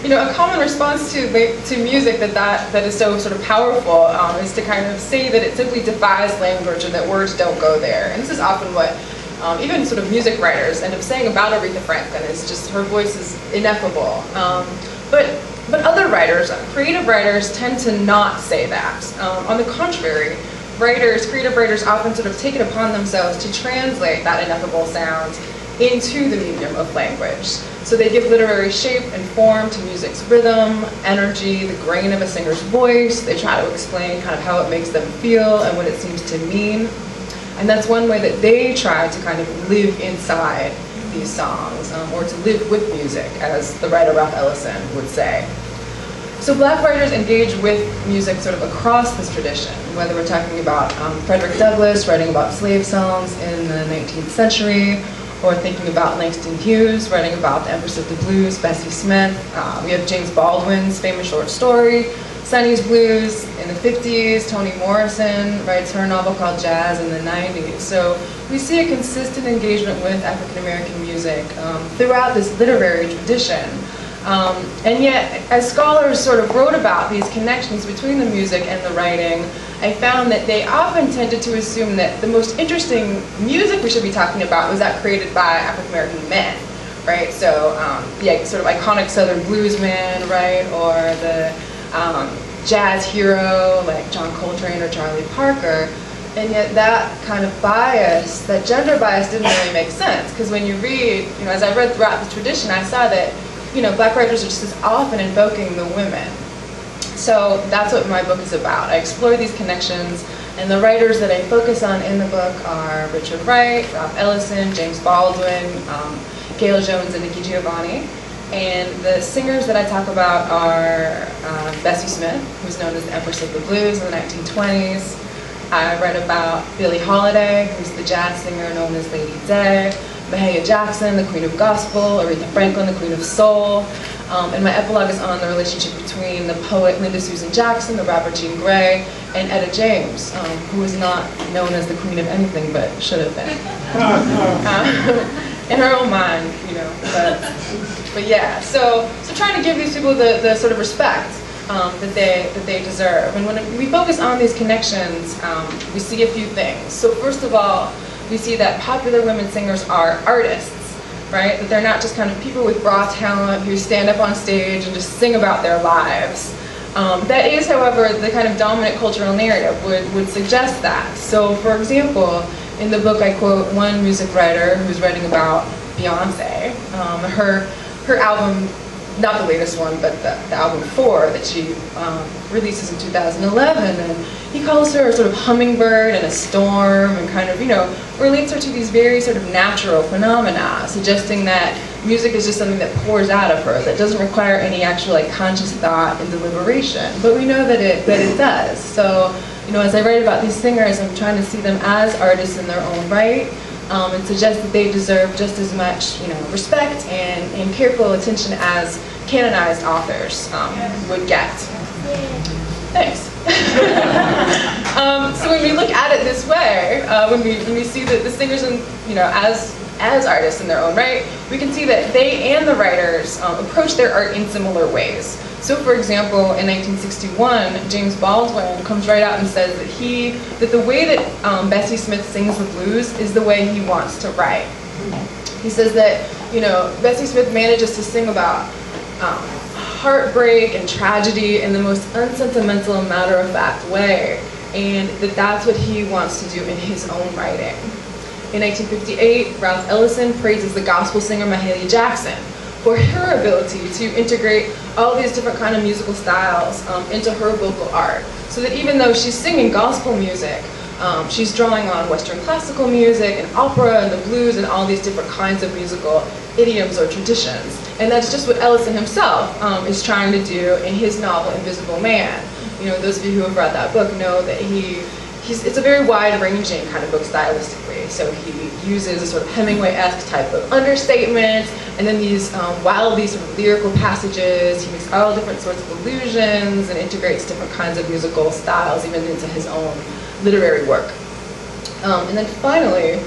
you know, a common response to music that is so sort of powerful is to kind of say that it simply defies language and that words don't go there. And this is often what even sort of music writers end up saying about Aretha Franklin. Is just her voice is ineffable. But other writers, creative writers, tend to not say that. On the contrary, creative writers often sort of take it upon themselves to translate that ineffable sound into the medium of language. So they give literary shape and form to music's rhythm, energy, the grain of a singer's voice. They try to explain kind of how it makes them feel and what it seems to mean. And that's one way that they try to kind of live inside these songs, or to live with music, as the writer Ralph Ellison would say. So Black writers engage with music sort of across this tradition, whether we're talking about Frederick Douglass writing about slave songs in the 19th century, or thinking about Langston Hughes writing about the Empress of the Blues, Bessie Smith. We have James Baldwin's famous short story, Sonny's Blues, in the 50s. Toni Morrison writes her novel called Jazz in the 90s. So we see a consistent engagement with African American music throughout this literary tradition. And yet, as scholars sort of wrote about these connections between the music and the writing, I found that they often tended to assume that the most interesting music we should be talking about was that created by African American men, right? So the sort of iconic Southern bluesman, right, or the jazz hero like John Coltrane or Charlie Parker. And yet that kind of bias, that gender bias, didn't really make sense, because when you read, you know, as I read throughout the tradition, I saw that, you know, Black writers are just as often invoking the women. So that's what my book is about. I explore these connections, and the writers that I focus on in the book are Richard Wright, Ralph Ellison, James Baldwin, Gail Jones, and Nikki Giovanni. And the singers that I talk about are Bessie Smith, who's known as the Empress of the Blues in the 1920s. I write about Billie Holiday, who's the jazz singer known as Lady Day. Mahalia Jackson, the Queen of Gospel, Aretha Franklin, the Queen of Soul. And my epilogue is on the relationship between the poet Linda Susan Jackson, the rapper Jean Grey, and Etta James, who is not known as the Queen of anything but should have been. In her own mind, you know. But yeah, so trying to give these people the sort of respect that they deserve. And when we focus on these connections, we see a few things. So first of all, we see that popular women singers are artists, right? That they're not just kind of people with raw talent who stand up on stage and just sing about their lives. That is, however, the kind of dominant cultural narrative would suggest that. So, for example, in the book I quote one music writer who's writing about Beyonce. Her album, not the latest one, but the album 4 that she releases in 2011, and he calls her a sort of hummingbird and a storm, and kind of, you know, relates her to these very sort of natural phenomena, suggesting that music is just something that pours out of her, that doesn't require any actual like conscious thought and deliberation. But we know that it does. So, you know, as I write about these singers, I'm trying to see them as artists in their own right, and suggest that they deserve just as much, you know, respect and careful attention as canonized authors would get. Thanks. So when we look at it this way, when we see that the singers, you know, as artists in their own right, we can see that they and the writers approach their art in similar ways. So for example, in 1961, James Baldwin comes right out and says that the way that Bessie Smith sings the blues is the way he wants to write. He says that, you know, Bessie Smith manages to sing about heartbreak and tragedy in the most unsentimental, matter-of-fact way, and that's what he wants to do in his own writing. In 1958, Ralph Ellison praises the gospel singer Mahalia Jackson for her ability to integrate all these different kind of musical styles into her vocal art, so that even though she's singing gospel music, she's drawing on Western classical music and opera and the blues and all these different kinds of musical idioms or traditions. And that's just what Ellison himself is trying to do in his novel Invisible Man. You know, those of you who have read that book know that it's a very wide-ranging kind of book stylistically. So he uses a sort of Hemingway-esque type of understatement, and then these wildly sort of lyrical passages. He makes all different sorts of allusions and integrates different kinds of musical styles even into his own literary work. And then finally,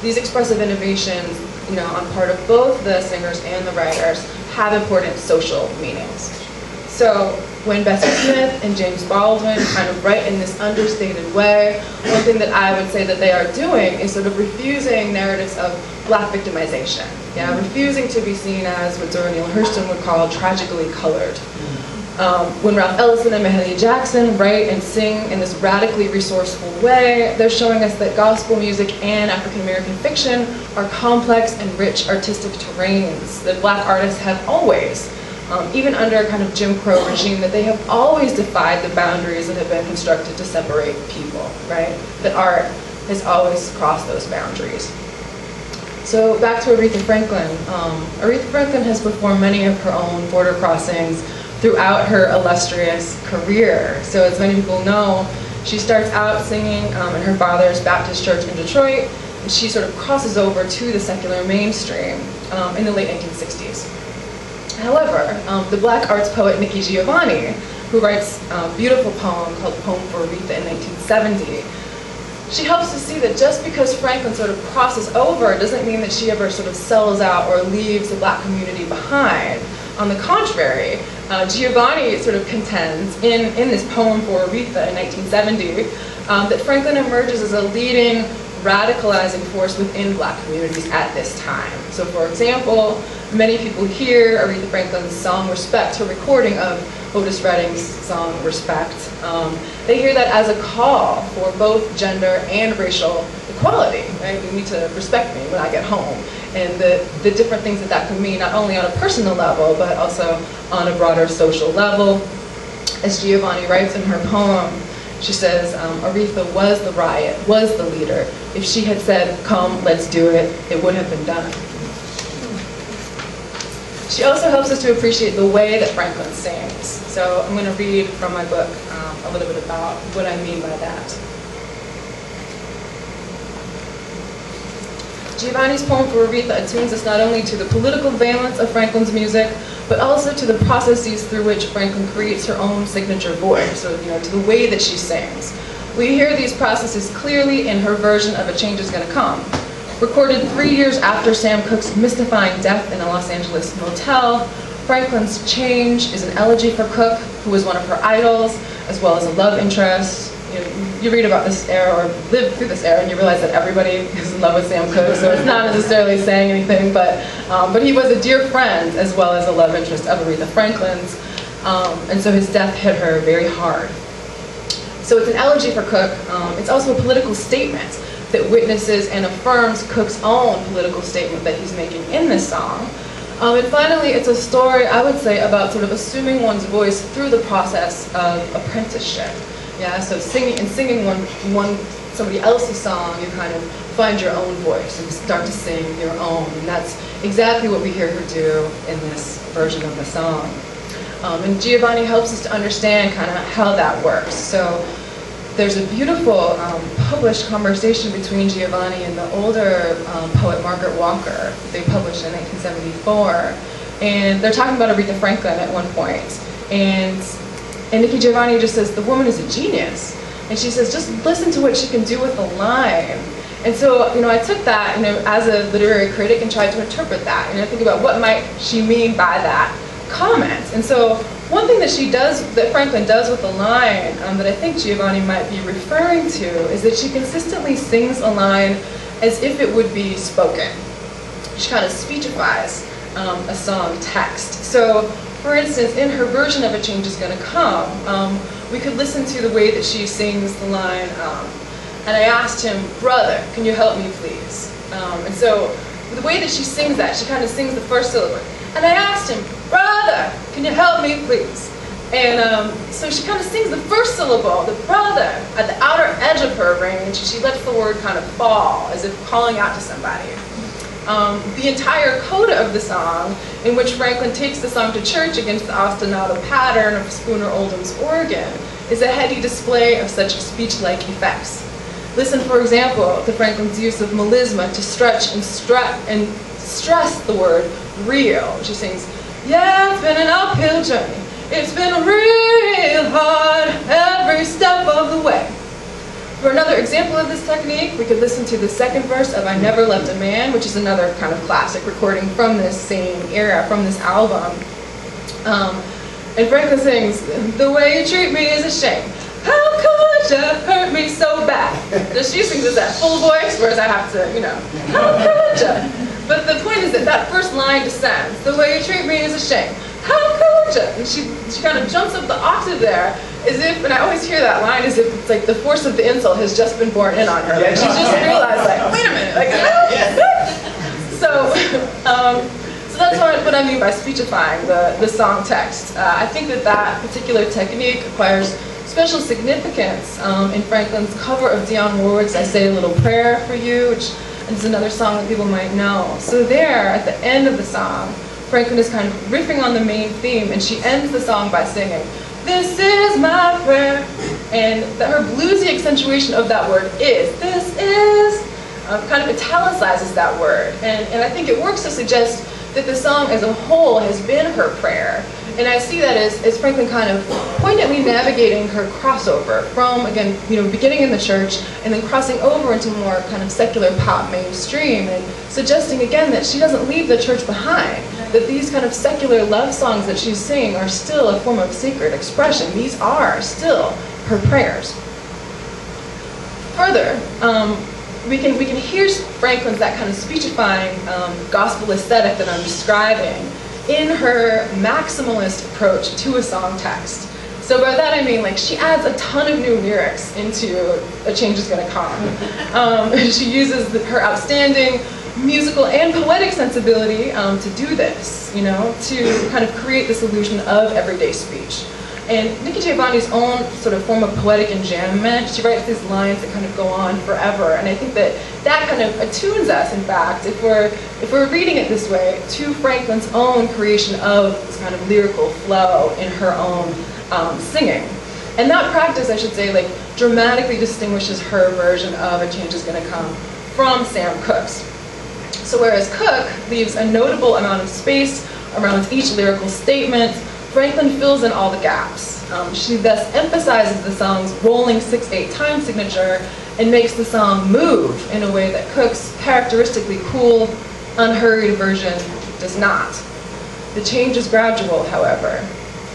these expressive innovations, you know, on part of both the singers and the writers, have important social meanings. So when Bessie Smith and James Baldwin kind of write in this understated way, one thing that I would say that they are doing is sort of refusing narratives of Black victimization. Yeah, refusing to be seen as what Zora Neale Hurston would call tragically colored. When Ralph Ellison and Mahalia Jackson write and sing in this radically resourceful way, they're showing us that gospel music and African American fiction are complex and rich artistic terrains that Black artists have always, even under a kind of Jim Crow regime, that they have always defied the boundaries that have been constructed to separate people, right? That art has always crossed those boundaries. So back to Aretha Franklin. Aretha Franklin has performed many of her own border crossings throughout her illustrious career. So as many people know, she starts out singing in her father's Baptist church in Detroit, and she sort of crosses over to the secular mainstream in the late 1960s. However, the Black arts poet Nikki Giovanni, who writes a beautiful poem called Poem for Aretha in 1970, she helps us see that just because Franklin sort of crosses over doesn't mean that she ever sort of sells out or leaves the Black community behind. On the contrary, Giovanni sort of contends in this poem for Aretha in 1970 that Franklin emerges as a leading radicalizing force within Black communities at this time. So for example, many people hear Aretha Franklin's song Respect, her recording of Otis Redding's song Respect. They hear that as a call for both gender and racial equality, right? You need to respect me when I get home. And the different things that that can mean, not only on a personal level, but also on a broader social level. As Giovanni writes in her poem, she says, Aretha was the riot, was the leader. If she had said, come, let's do it, it would have been done. She also helps us to appreciate the way that Franklin sings. So I'm going to read from my book a little bit about what I mean by that. Giovanni's poem for Aretha attunes us not only to the political valence of Franklin's music, but also to the processes through which Franklin creates her own signature voice, so to the way that she sings. We hear these processes clearly in her version of A Change Is Gonna Come. Recorded 3 years after Sam Cooke's mystifying death in a Los Angeles motel, Franklin's Change is an elegy for Cooke, who was one of her idols, as well as a love interest. You read about this era or live through this era and you realize that everybody is in love with Sam Cooke, so it's not necessarily saying anything, but he was a dear friend as well as a love interest of Aretha Franklin's, and so his death hit her very hard. So it's an elegy for Cooke. It's also a political statement that witnesses and affirms Cooke's own political statement that he's making in this song. And finally, it's a story, I would say, about sort of assuming one's voice through the process of apprenticeship. Yeah, so singing somebody else's song, you kind of find your own voice and start to sing your own. And that's exactly what we hear her do in this version of the song. And Giovanni helps us to understand kind of how that works. So there's a beautiful published conversation between Giovanni and the older poet Margaret Walker. They published in 1974. And they're talking about Aretha Franklin at one point. And Nikki Giovanni just says, the woman is a genius. And she says, just listen to what she can do with a line. And so, I took that, as a literary critic and tried to interpret that. Think about what might she mean by that comment. And so, one thing that she does, that Franklin does with the line, that I think Giovanni might be referring to, is that she consistently sings a line as if it would be spoken. She kind of speechifies a song text. So, for instance, in her version of A Change Is Gonna Come, we could listen to the way that she sings the line, and I asked him, brother, can you help me please? And so, the way that she sings that, she kind of sings the first syllable. And I asked him, brother, can you help me please? And so she kind of sings the first syllable, the brother, at the outer edge of her range. She lets the word kind of fall, as if calling out to somebody. The entire coda of the song, in which Franklin takes the song to church against the ostinato pattern of Spooner Oldham's organ, is a heady display of such speech-like effects. Listen, for example, to Franklin's use of melisma to stretch and stress the word real. She sings, yeah, it's been an uphill journey. It's been real hard every step of the way. For another example of this technique, we could listen to the second verse of I Never Left a Man, which is another kind of classic recording from this same era, from this album. And Franklin sings, the way you treat me is a shame. How could you hurt me so bad? So she sings this at full voice, whereas I have to, you know, how could you? But the point is that that first line descends. The way you treat me is a shame. How could you? And she kind of jumps up the octave there, as if, and I always hear that line as if it's like the force of the insult has just been borne in on her. Like she's just realized, like, wait a minute, like, so that's what I mean by speechifying the song text. I think that particular technique acquires special significance in Franklin's cover of Dionne Warwick's I Say a Little Prayer for You, which is another song that people might know. So there, at the end of the song, Franklin is kind of riffing on the main theme, and she ends the song by singing, this is my prayer, and her bluesy accentuation of that word is, this is, kind of italicizes that word, and I think it works to suggest that the song as a whole has been her prayer. And I see that as Franklin kind of poignantly navigating her crossover from, again, you know, beginning in the church and then crossing over into more kind of secular pop mainstream, and suggesting again that she doesn't leave the church behind, that these kind of secular love songs that she's singing are still a form of sacred expression. These are still her prayers. Further, we can hear Franklin's that kind of speechifying gospel aesthetic that I'm describing in her maximalist approach to a song text. So by that I mean, like, she adds a ton of new lyrics into A Change Is Gonna Come. She uses her outstanding musical and poetic sensibility to do this, you know, to kind of create this illusion of everyday speech. And Nikki Giovanni's own sort of form of poetic enjambment, she writes these lines that kind of go on forever, and I think that kind of attunes us, in fact, if we're reading it this way, to Franklin's own creation of this kind of lyrical flow in her own singing. And that practice, I should say, like, dramatically distinguishes her version of A Change Is Gonna Come from Sam Cooke's. So whereas Cooke leaves a notable amount of space around each lyrical statement, Franklin fills in all the gaps. She thus emphasizes the song's rolling 6/8 time signature and makes the song move in a way that Cooke's characteristically cool, unhurried version does not. The change is gradual, however.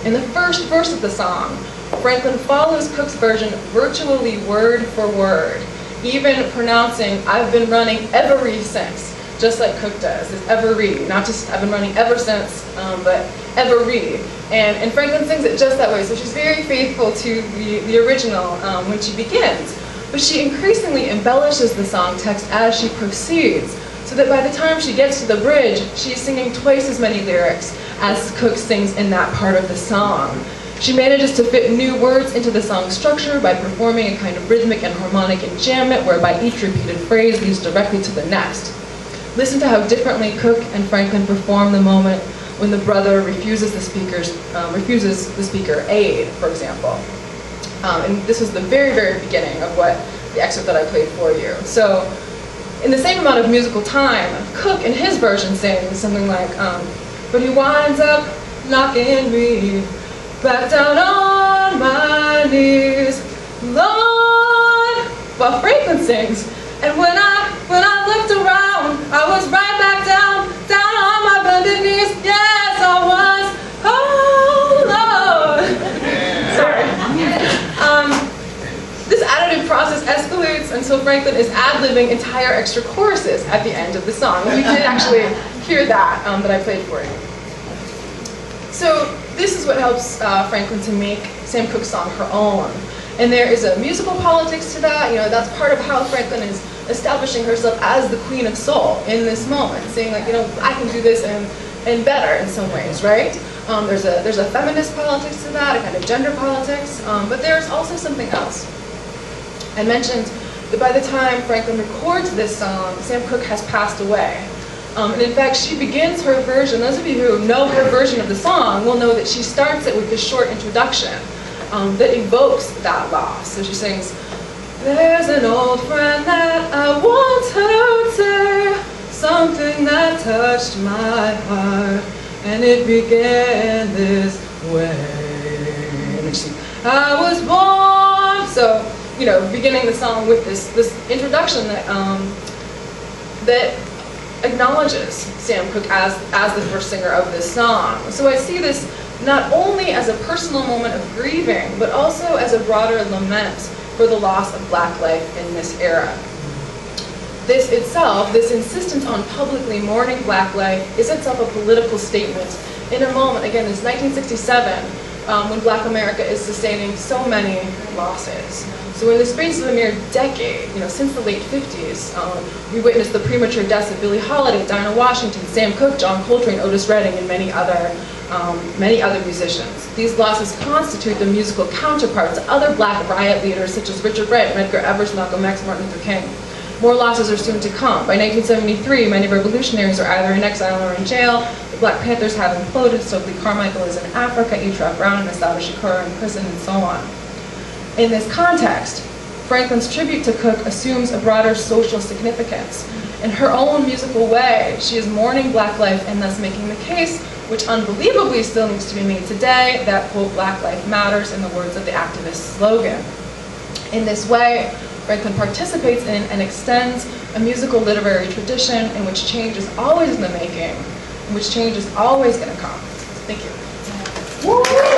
In the first verse of the song, Franklin follows Cooke's version virtually word for word, even pronouncing I've been running every since, just like Cooke does. It's every, not just I've been running ever since, but every. And Franklin sings it just that way, so she's very faithful to the original when she begins. But she increasingly embellishes the song text as she proceeds, so that by the time she gets to the bridge, she's singing twice as many lyrics as Cooke sings in that part of the song. She manages to fit new words into the song's structure by performing a kind of rhythmic and harmonic enjambment whereby each repeated phrase leads directly to the next. Listen to how differently Cooke and Franklin perform the moment when the brother refuses the speaker aid, for example. And this was the very, very beginning of what the excerpt that I played for you. So, in the same amount of musical time, Cooke in his version sings something like, but he winds up knocking me back down on my knees, Lord, while Franklin sings, and when I looked around, I was right back down on my bended knees, yes, I was, oh Lord. Sorry. This additive process escalates until Franklin is ad-libbing entire extra choruses at the end of the song. And we did actually hear that that I played for you. So this is what helps Franklin to make Sam Cooke's song her own. And there is a musical politics to that. You know, that's part of how Franklin is establishing herself as the queen of soul in this moment, saying, like, you know, I can do this and better in some ways, right? There's a feminist politics to that, a kind of gender politics, but there's also something else. I mentioned that by the time Franklin records this song, Sam Cooke has passed away. And in fact, she begins her version. Those of you who know her version of the song will know that she starts it with this short introduction that evokes that loss. So she sings, there's an old friend that I once heard say something that touched my heart, and it began this way. And I was born. So beginning the song with this introduction that acknowledges Sam Cooke as the first singer of this song. So I see this not only as a personal moment of grieving, but also as a broader lament for the loss of black life in this era. This itself, this insistence on publicly mourning black life, is itself a political statement in a moment, again, it's 1967, when black America is sustaining so many losses. So in the space of a mere decade, since the late 50s, we witnessed the premature deaths of Billie Holiday, Dinah Washington, Sam Cooke, John Coltrane, Otis Redding, and many other musicians. These losses constitute the musical counterpart to other black riot leaders such as Richard Wright, Medgar Evers, Malcolm X, Martin Luther King. More losses are soon to come. By 1973, many revolutionaries are either in exile or in jail. The Black Panthers have imploded, Stokely Carmichael is in Africa, E. Trout Brown and Assata Shakur are in prison, and so on. In this context, Franklin's tribute to Cooke assumes a broader social significance. In her own musical way, she is mourning black life and thus making the case, which unbelievably still needs to be made today, that, quote, black life matters, in the words of the activist slogan. In this way, Franklin participates in and extends a musical literary tradition in which change is always in the making, in which change is always going to come. Thank you. Woo!